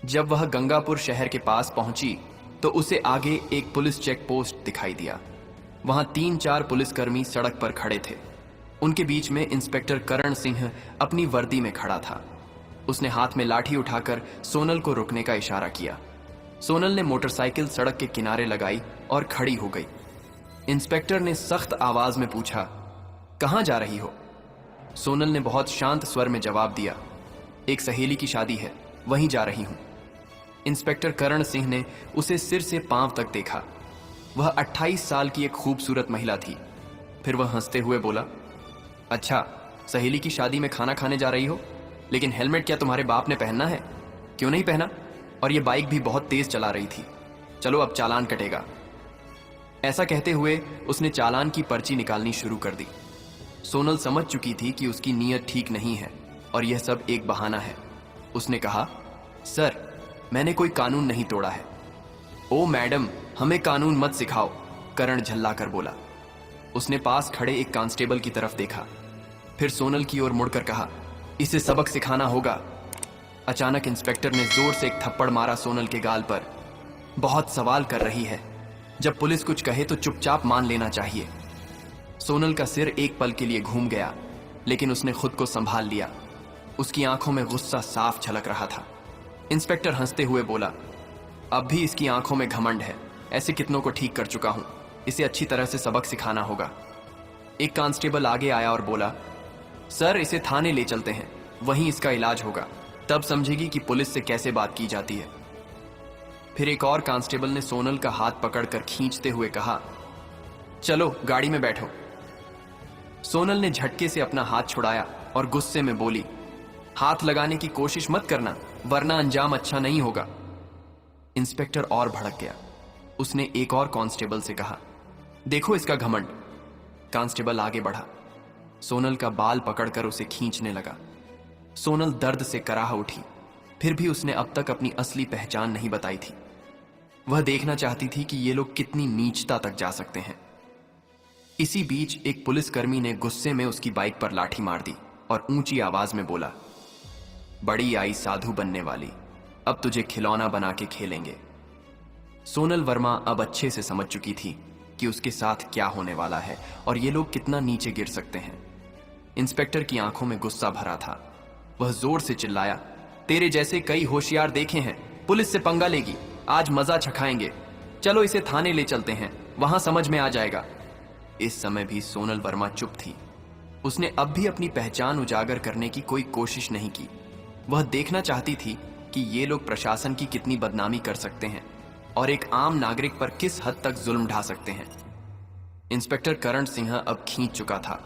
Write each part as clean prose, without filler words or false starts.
जब वह गंगापुर शहर के पास पहुंची तो उसे आगे एक पुलिस चेक पोस्ट दिखाई दिया। वहां 3-4 पुलिसकर्मी सड़क पर खड़े थे। उनके बीच में इंस्पेक्टर करण सिंह अपनी वर्दी में खड़ा था। उसने हाथ में लाठी उठाकर सोनल को रुकने का इशारा किया। सोनल ने मोटरसाइकिल सड़क के किनारे लगाई और खड़ी हो गई। इंस्पेक्टर ने सख्त आवाज में पूछा, कहां जा रही हो? सोनल ने बहुत शांत स्वर में जवाब दिया, एक सहेली की शादी है, वहीं जा रही हूं। इंस्पेक्टर करण सिंह ने उसे सिर से पांव तक देखा। वह 28 साल की एक खूबसूरत महिला थी। फिर वह हंसते हुए बोला, अच्छा, सहेली की शादी में खाना खाने जा रही हो, लेकिन हेलमेट क्या तुम्हारे बाप ने पहनना है? क्यों नहीं पहना? और ये बाइक भी बहुत तेज चला रही थी। चलो अब चालान कटेगा। ऐसा कहते हुए उसने चालान की पर्ची निकालनी शुरू कर दी। सोनल समझ चुकी थी कि उसकी नीयत ठीक नहीं है और यह सब एक बहाना है। उसने कहा, सर, मैंने कोई कानून नहीं तोड़ा है। ओ मैडम, हमें कानून मत सिखाओ, करण झल्लाकर बोला। उसने पास खड़े एक कांस्टेबल की तरफ देखा, फिर सोनल की ओर मुड़कर कहा, इसे सबक सिखाना होगा। अचानक इंस्पेक्टर ने जोर से एक थप्पड़ मारा सोनल के गाल पर। बहुत सवाल कर रही है, जब पुलिस कुछ कहे तो चुपचाप मान लेना चाहिए। सोनल का सिर एक पल के लिए घूम गया, लेकिन उसने खुद को संभाल लिया। उसकी आंखों में गुस्सा साफ झलक रहा था। इंस्पेक्टर हंसते हुए बोला, अब भी इसकी आंखों में घमंड है। ऐसे कितनों को ठीक कर चुका हूं, इसे अच्छी तरह से सबक सिखाना होगा। एक कांस्टेबल आगे आया और बोला, सर, इसे थाने ले चलते हैं, वहीं इसका इलाज होगा, तब समझेगी कि पुलिस से कैसे बात की जाती है। फिर एक और कांस्टेबल ने सोनल का हाथ पकड़कर खींचते हुए कहा, चलो गाड़ी में बैठो। सोनल ने झटके से अपना हाथ छुड़ाया और गुस्से में बोली, हाथ लगाने की कोशिश मत करना, वरना अंजाम अच्छा नहीं होगा। इंस्पेक्टर और भड़क गया। उसने एक और कांस्टेबल से कहा, देखो इसका घमंड। कांस्टेबल आगे बढ़ा, सोनल का बाल पकड़कर उसे खींचने लगा। सोनल दर्द से कराह उठी। फिर भी उसने अब तक अपनी असली पहचान नहीं बताई थी। वह देखना चाहती थी कि ये लोग कितनी नीचता तक जा सकते हैं। इसी बीच एक पुलिसकर्मी ने गुस्से में उसकी बाइक पर लाठी मार दी और ऊंची आवाज में बोला, बड़ी आई साधु बनने वाली, अब तुझे खिलौना बना के खेलेंगे। सोनल वर्मा अब अच्छे से समझ चुकी थी कि उसके साथ क्या होने वाला है और ये लोग कितना नीचे गिर सकते हैं। इंस्पेक्टर की आंखों में गुस्सा भरा था। वह जोर से चिल्लाया, तेरे जैसे कई होशियार देखे हैं, पुलिस से पंगा लेगी, आज मजा चखाएंगे। चलो इसे थाने ले चलते हैं, वहां समझ में आ जाएगा। इस समय भी सोनल वर्मा चुप थी। उसने अब भी अपनी पहचान उजागर करने की कोई कोशिश नहीं की। वह देखना चाहती थी कि ये लोग प्रशासन की कितनी बदनामी कर सकते हैं और एक आम नागरिक पर किस हद तक जुल्म ढा सकते हैं। इंस्पेक्टर करण सिंह अब खींच चुका था।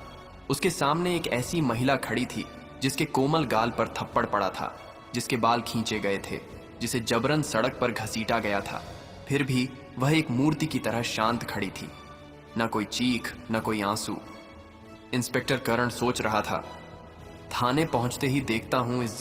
उसके सामने एक ऐसी महिला खड़ी थी जिसके कोमल गाल पर थप्पड़ पड़ा था, जिसके बाल खींचे गए थे, जिसे जबरन सड़क पर घसीटा गया था। फिर भी वह एक मूर्ति की तरह शांत खड़ी थी, न कोई चीख, न कोई आंसू। इंस्पेक्टर करण सोच रहा था, थाने पहुंचते ही देखता हूं इस